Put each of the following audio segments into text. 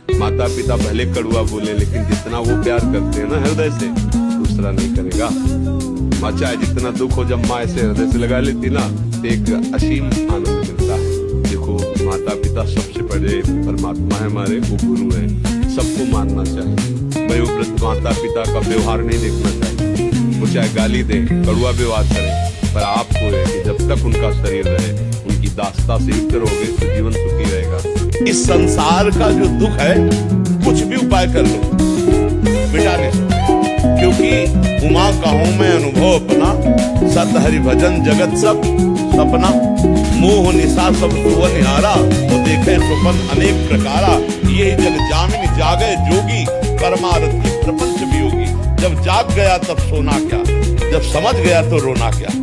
माता पिता भले कड़वा बोले, लेकिन जितना वो प्यार करते हैं ना हृदय से, दूसरा नहीं करेगा। माँ चाहे जितना दुख हो, जब माँ ऐसे हृदय से लगा लेती ना, तो एक असीम आनंद मिलता है। देखो माता पिता सबसे बड़े परमात्मा है हमारे, वो गुरु है, सबको मानना चाहिए। वयोवृद्ध माता पिता का व्यवहार नहीं देखना चाहिए, वो चाहे गाली दे, कड़वा व्यवहार करे, पर आपको है कि जब तक उनका शरीर रहे, उनकी दास्ता से युक्त रहोगे तो जीवन सुखी रहेगा। इस संसार का जो दुख है, कुछ भी उपाय कर लो, मिटा नहीं सकते, क्योंकि उमा कहूं मैं अनुभव अपना, सत हरि भजन जगत सब सपना, मोह निशा सब सुवन निहारा, तो देखे सुपन अनेक प्रकारा, ये जग जामिन जागे जोगी, परमारथी प्रपंच वियोगी। जब जाग गया तब सोना क्या, जब समझ गया तो रोना क्या,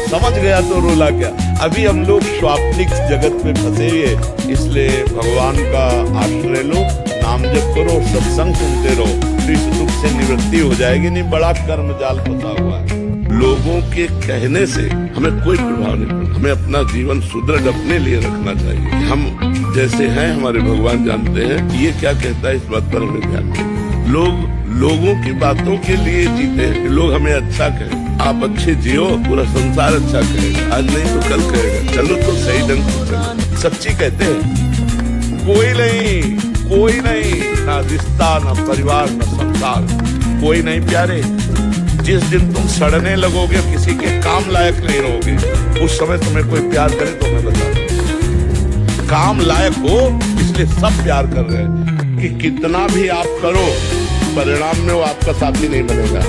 समझ गया तो रोना क्या। अभी हम लोग स्वाप्निक जगत में फंसे हुए, इसलिए भगवान का आश्रय लो, नाम जप करो, सत्संग सुनते रहो, तो इस दुख से निवृत्ति हो जाएगी। नहीं बड़ा कर्म जाल फंसा हुआ है। लोगों के कहने से हमें कोई प्रभाव नहीं पड़ता, हमें अपना जीवन सुदृढ़ अपने लिए रखना चाहिए। हम जैसे हैं हमारे भगवान जानते हैं, ये क्या कहता है इस बात पर हमें ध्यान दें। लोग लोगों की बातों के लिए जीते हैं, लोग हमें अच्छा कहें, आप अच्छे जियो, पूरा संसार अच्छा कहेगा, आज नहीं तो कल कहेगा, चलो तो सही ढंग से चलो। सच्ची कहते हैं, कोई नहीं, ना रिश्ता, ना परिवार, ना संसार, कोई नहीं प्यारे। जिस दिन तुम सड़ने लगोगे, किसी के काम लायक नहीं रहोगे, उस समय तुम्हें कोई प्यार करे तो मैं बता दूं। काम लायक हो इसलिए सब प्यार कर रहे हैं, कि कितना भी आप करो, परिणाम में वो आपका साथी नहीं बनेगा।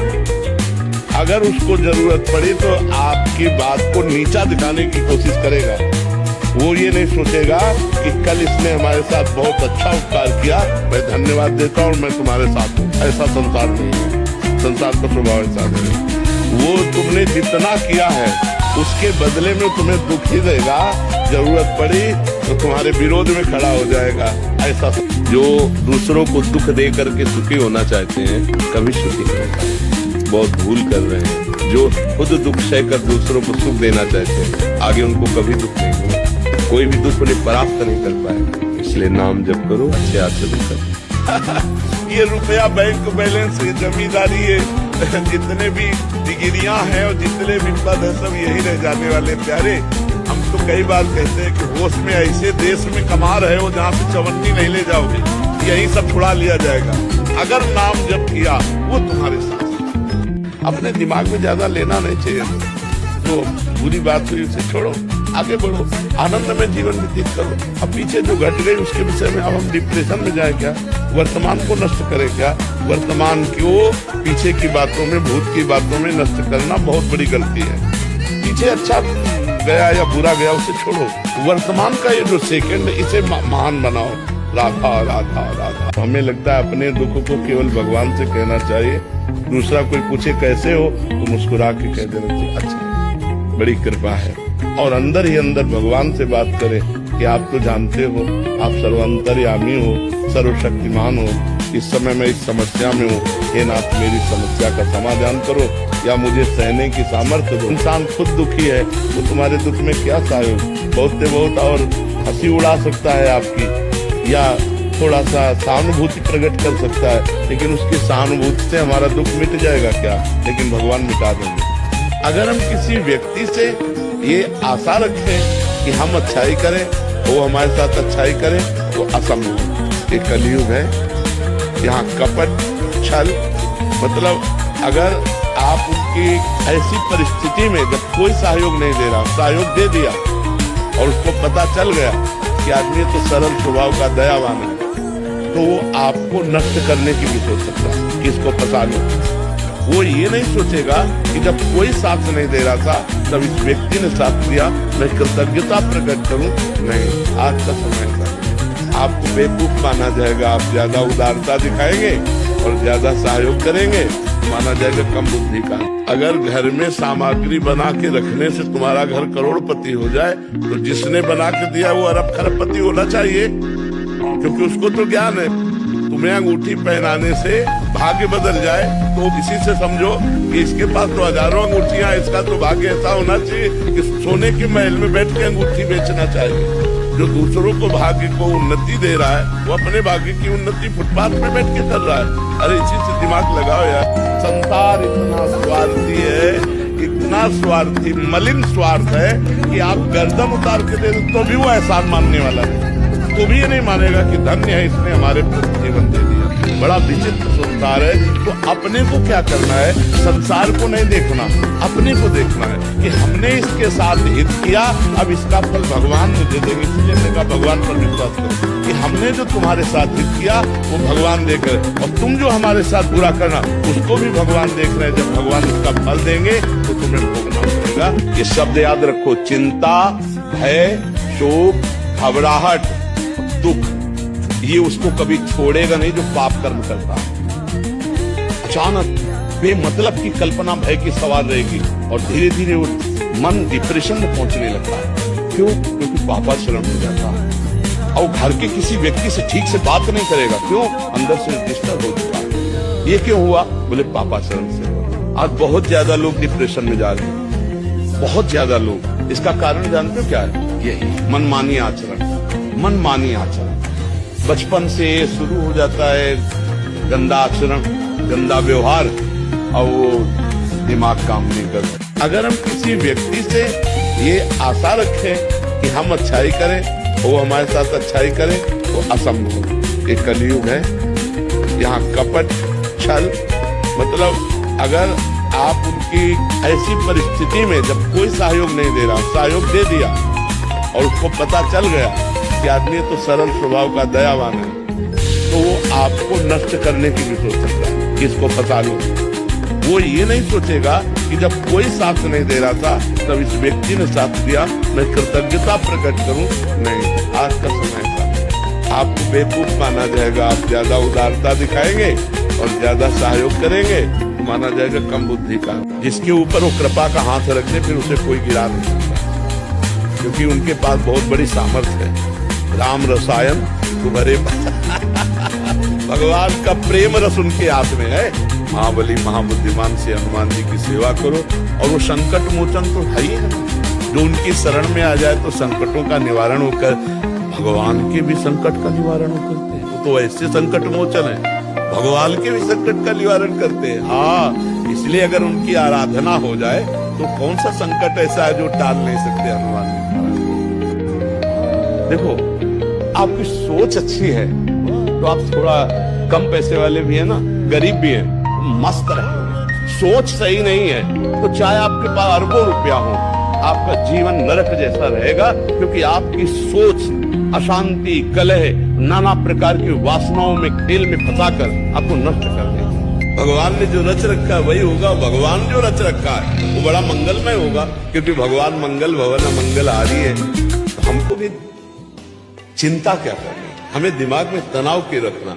अगर उसको जरूरत पड़ी तो आपकी बात को नीचा दिखाने की कोशिश करेगा। वो ये नहीं सोचेगा कि कल इसने हमारे साथ बहुत अच्छा उपकार किया, मैं धन्यवाद देता हूँ, मैं तुम्हारे साथ हूँ। ऐसा संसार नहीं है, संसार का स्वभाव ऐसा नहीं। वो तुमने जितना किया है उसके बदले में तुम्हें दुख ही देगा, जरूरत पड़ी तो तुम्हारे विरोध में खड़ा हो जाएगा। ऐसा जो दूसरों को दुख दे करके सुखी होना चाहते हैं, कभी सुखी नहीं होगा, बहुत भूल कर रहे हैं। जो खुद दुख सहकर दूसरों को सुख देना चाहते हैं, आगे उनको कभी दुख नहीं होगा, कोई भी दुख उन्हें परास्त नहीं कर पाएगा। इसलिए नाम जप करो, अच्छे आचरण करो। ये रुपया बैंक बैलेंस, ये जमींदारी है, जितने भी डिग्रियां हैं और जितने भी पद है, सब यही रह जाने वाले प्यारे। हम तो कई बार कहते हैं कि होश में ऐसे देश में कमा रहे हो जहाँ से चवन्नी नहीं ले जाओगे, यही सब छुड़ा लिया जाएगा। अगर नाम जप किया, वो तुम्हारे साथ। अपने दिमाग में ज्यादा लेना नहीं चाहिए, तो बुरी बात हुई उसे छोड़ो, आगे बढ़ो, आनंद में जीवन व्यतीत करो। अब पीछे जो घट गई उसके विषय में अब हम डिप्रेशन में जाए क्या, वर्तमान को नष्ट करें क्या? वर्तमान को पीछे की बातों में, भूत की बातों में नष्ट करना बहुत बड़ी गलती है। पीछे अच्छा गया या बुरा गया उसे छोड़ो, वर्तमान का ये जो सेकंड है इसे महान बनाओ। राधा राधा राधा। हमें लगता है अपने दुख को केवल भगवान से कहना चाहिए, दूसरा कोई पूछे कैसे हो तो मुस्कुरा के कह देना चाहिए, अच्छा बड़ी कृपा है, और अंदर ही अंदर भगवान से बात करें कि आप तो जानते हो, आप सर्वांतर्यामी हो, सर्वशक्तिमान हो, इस समय मैं इस समस्या में हूँ, हे नाथ मेरी समस्या का समाधान करो या मुझे सहने की सामर्थ्य दो। इंसान खुद दुखी है, तो तुम्हारे दुख में क्या सहयोग, बहुत से बहुत और हंसी उड़ा सकता है आपकी, या थोड़ा सा सहानुभूति प्रकट कर सकता है, लेकिन उसकी सहानुभूति से हमारा दुख मिट जाएगा क्या? लेकिन भगवान मिटा देंगे। अगर हम किसी व्यक्ति से ये आशा रखें कि हम अच्छाई करें, वो हमारे साथ अच्छाई करें, तो असंभव। ये कलयुग है, यहाँ कपट छल, मतलब अगर आप उनकी ऐसी परिस्थिति में जब कोई सहयोग नहीं दे रहा, सहयोग दे दिया और उसको पता चल गया कि आदमी तो सरल स्वभाव का दयावान है, तो वो आपको नष्ट करने की भी सोच सकता है कि इसको फंसा लो। वो ये नहीं सोचेगा कि जब कोई साथ नहीं दे रहा था तब इस व्यक्ति ने साथ दिया, मैं कृतज्ञता प्रकट करूं। नहीं, आज का समय था, आपको बेवकूफ माना जाएगा, आप ज्यादा उदारता दिखाएंगे और ज्यादा सहयोग करेंगे, माना जाएगा कम बुद्धि का। अगर घर में सामग्री बना के रखने से तुम्हारा घर करोड़पति हो जाए, तो जिसने बना के दिया वो अरब खरबपति होना चाहिए, क्योंकि उसको तो ज्ञान है। तुम्हें अंगूठी पहनाने से भाग्य बदल जाए तो इसी से समझो कि इसके पास तो हजारों अंगूठियां, इसका तो भाग्य ऐसा होना चाहिए कि सोने के महल में बैठ के अंगूठी बेचना चाहिए। जो दूसरों को भाग्य को उन्नति दे रहा है वो अपने भाग्य की उन्नति फुटपाथ पे बैठ के कर रहा है। अरे इसी से दिमाग लगाओ यार। संसार इतना स्वार्थी है, इतना स्वार्थी, मलिन स्वार्थ है कि आप गर्दन उतार के दे दो तो भी वो एहसान मानने वाला है, तो भी ये नहीं मानेगा कि धन्य है इसने हमारे प्रति जीवन दे दिया। बड़ा विचित्र संसार है। तो अपने को क्या करना है, संसार को नहीं देखना, अपने को देखना है कि हमने इसके साथ हित किया, अब इसका फल भगवान मुझे देंगे। इसलिए मैंने कहा भगवान पर विश्वास करो कि हमने जो तुम्हारे साथ हित किया वो भगवान देख रहे, और तुम जो हमारे साथ बुरा करना उसको भी भगवान देख रहे हैं। जब भगवान उसका फल देंगे तो तुम्हें भोगना पड़ेगा। ये शब्द याद रखो, चिंता, भय, शोक, घबराहट, दुख, ये उसको कभी छोड़ेगा नहीं जो पाप कर्म करता है। अचानक बेमतलब की कल्पना भय की सवार रहेगी और धीरे धीरे वो मन डिप्रेशन में पहुंचने लगता है। क्यों? क्योंकि पापाचरण हो जाता है और घर के किसी व्यक्ति से ठीक से बात नहीं करेगा। क्यों? अंदर से डिस्टर्ब हो चुका है। ये क्यों हुआ? बोले पापाचरण से। आज बहुत ज्यादा लोग डिप्रेशन में जा रहे हैं, बहुत ज्यादा लोग। इसका कारण जानते हो क्या है? यही मनमानी आचरण। मनमानी आचरण बचपन से शुरू हो जाता है, गंदा आचरण, गंदा व्यवहार, और वो दिमाग काम नहीं करता। अगर हम किसी व्यक्ति से ये आशा रखें कि हम अच्छाई करें, वो हमारे साथ अच्छाई करे, तो असंभव। एक कलयुग है, यहाँ कपट, छल, मतलब अगर आप उनकी ऐसी परिस्थिति में जब कोई सहयोग नहीं दे रहा, सहयोग दे दिया और उसको पता चल गया कि आदमी तो सरल स्वभाव का दयावान है, तो वो आपको नष्ट करने की भी सोच सकता है कि इसको फंसा लो। वो ये नहीं सोचेगा कि जब कोई साथ नहीं दे रहा था तब इस व्यक्ति ने साथ दिया, मैं कृतज्ञता प्रकट करूं। नहीं, आज का समय था, आपको बेवकूफ माना जाएगा। आप ज्यादा उदारता दिखाएंगे और ज्यादा सहयोग करेंगे, माना जाएगा कम बुद्धि का। जिसके ऊपर वो कृपा का हाथ रख दे फिर उसे कोई गिरा नहीं सकता, क्योंकि उनके पास बहुत बड़ी सामर्थ्य है। राम रसायन तुम्हारे भगवान का प्रेम रस उनके हाथ में है। महाबली महाबुद्धिमान से हनुमान जी की सेवा करो, और वो संकट मोचन तो है ही है। जो उनकी शरण में आ जाए तो संकटों का निवारण होकर भगवान के भी संकट का निवारण हो करते हैं। वो तो ऐसे संकट मोचन है, भगवान के भी संकट का निवारण करते हैं। हाँ, इसलिए अगर उनकी आराधना हो जाए तो कौन सा संकट ऐसा है जो टाल नहीं सकते हनुमान जी। देखो, आपकी सोच अच्छी है तो आप थोड़ा कम पैसे वाले भी है ना, गरीब भी है, मस्त रहे। सोच सही नहीं है तो चाहे आपके पास अरबों रुपया हो, आपका जीवन नरक जैसा रहेगा, क्योंकि आपकी सोच अशांति, कलह, नाना प्रकार की वासनाओं में, खेल में फंसाकर आपको नष्ट कर देगा। भगवान ने जो रच रखा है वही होगा। भगवान जो रच रखा है वो बड़ा मंगलमय होगा, क्योंकि भगवान मंगल भवन मंगलहारी है। हमको भी चिंता क्या करनी, हमें दिमाग में तनाव क्यों रखना।